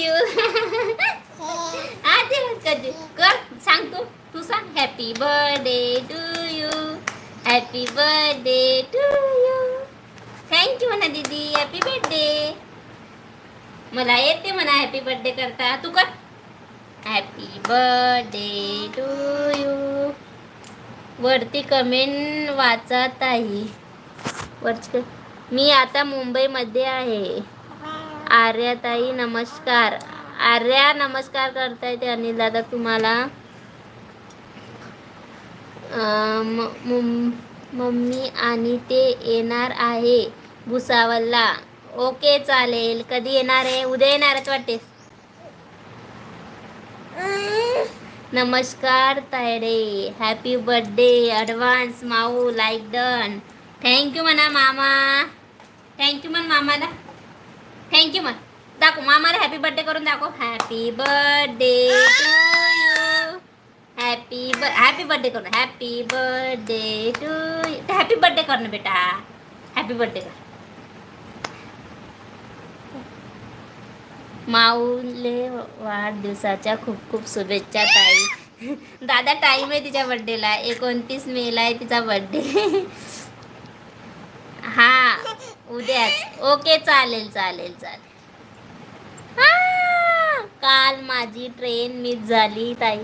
You. ते कधी कर सांग तू सांग happy birthday to you. Happy birthday to you. Thank you म्हणा दीदी. Happy birthday. मला येते म्हणा हॅपी बर्थडे करता. तू कर. Happy birthday to you. वरती कमेंट वाचत आहे. मी आता मुंबईमध्ये आहे. आर्याताई नमस्कार. आर्या नमस्कार करताय ते अनिल दादा तुम्हाला. मम्मी आणि ते येणार आहे भुसावळला. ओके चालेल. कधी येणार आहे? उद्या येणार आहेत वाटते. नमस्कार तायडे. हॅपी बर्थडे ॲडव्हान्स माऊ. Like done. थँक्यू म्हणा मामा. थँक्यू म्हण मामाला. थँक्यू म्हण. दाखव मामाला हॅपी बर्थडे करून दाखव. Happy birthday to you. Happy birthday करून. Happy birthday to you. Happy birthday कर ना बेटा. हॅपी बर्थडे कर. माऊले वाढदिवसाच्या खूप खूप शुभेच्छा ताई. दादा टाईम आहे तिच्या बर्थडेला. 29 मेला आहे तिचा बर्थडे. हा उद्याच. ओके चालेल चालेल चालेल. काल माझी ट्रेन मिस झाली ताई.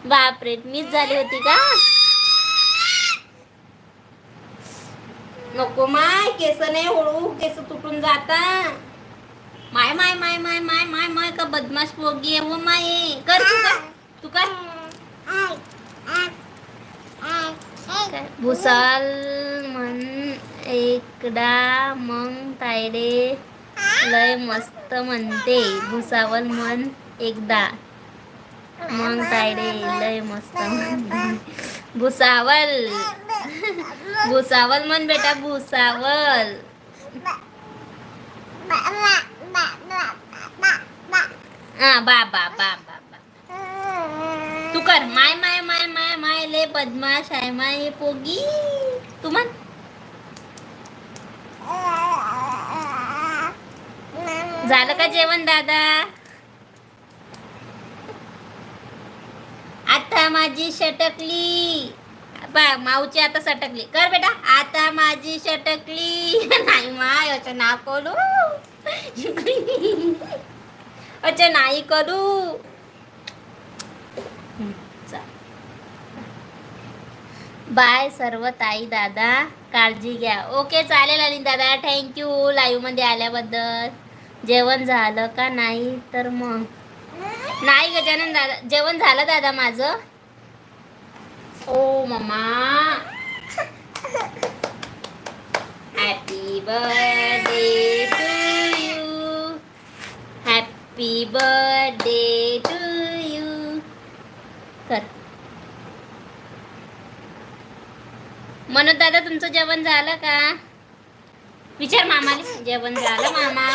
बापरे मिस झाली होती का? नको माय. केस नाही हळू. केस तुटून जाता. माय माय माय माय माय माय माय का बदमाश पोगी आहे वो माय. कर तू कर. भुसाल म्हण एकदा मग तायडे लय मस्त म्हणते. भुसावळ म्हण एकदा मग तायडे लय मस्त म्हणते. भुसावळ. भुसावळ म्हण बेटा. भुसावळ. बा बा बा बा बा. तू कर. माय माय माय माय माय ले बदमाश आहे माय पोगी. तू म्हण. झालं का जेवण दादा? आता माझी सटकली. बा माऊची आता सटकली. कर बेटा. आता माझी सटकली. नाही माय असं ना करू. अच्छा नाही करू. बाय सर्व ताई दादा. काळजी घ्या. ओके चालेल अनिल दादा. थँक्यू लाईव्ह मध्ये आल्याबद्दल. जेवण झालं का? नाही तर मग नाही गजानन दादा. जेवण झालं दादा माझं. ओ मम्मा. Happy birthday to you. Happy birthday to you. कर. मनोज दादा तुमचं जेवण झालं का? विचार मामाला. जेवण झालं मामा?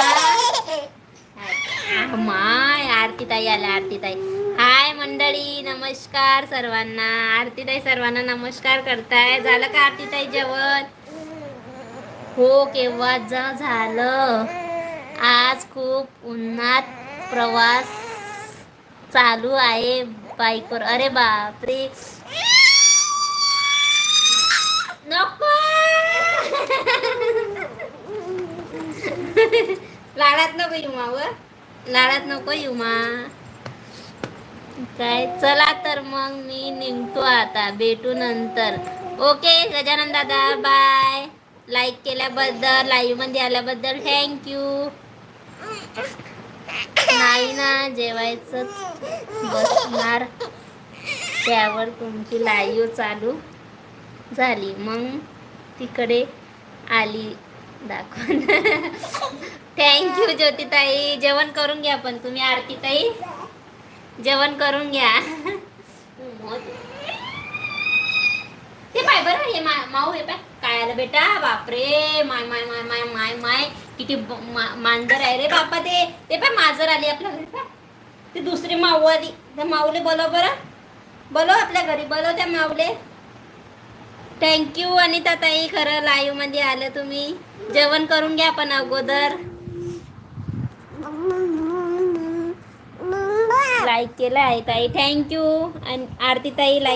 माय आरती ताई आल्या. आरती ताई हाय मंडळी. नमस्कार सर्वांना. आरती ताई सर्वांना नमस्कार करताय. झालं का आरती ताई जेवण? हो केव्हाच झालं. आज खूप उन्हात प्रवास चालू आहे बाईकवर. अरे बापरे. नको. लाडात नको येऊ मावर. लाडात नको येऊ मा. काय चला तर मग मी निघतो आता. भेटू नंतर. ओके गजानन दादा बाय. लाईक केल्याबद्दल लाईव्ह मध्ये आल्याबद्दल थँक्यू. नाही ना जेवायचंच बसणार त्यावर तुमची लाईव्ह चालू झाली. मग तिकडे आली दाखवून. थँक्यू ज्योतिताई. जेवण करून घ्या पण तुम्ही. आरती ताई जेवण करून घ्या. ते पाय बरं हे माऊ. हे पाय काय आलं बेटा. बापरे माय माय माय माय माय माय किती मांजर आहे रे बापा. ते पाय मांजर आली आपल्या घरी. पाय ती दुसरी माऊ आली. त्या माऊले बोलव बरं. बोलव आपल्या घरी. बोलव त्या माऊले. थँक्यू अनिता ताई. खरं लाईव्ह मध्ये आलं तुम्ही. जेवण करून घ्या पण अगोदर. लाईक केलं आहे ताई, थँक्यू. आणि आरती ताई लाईक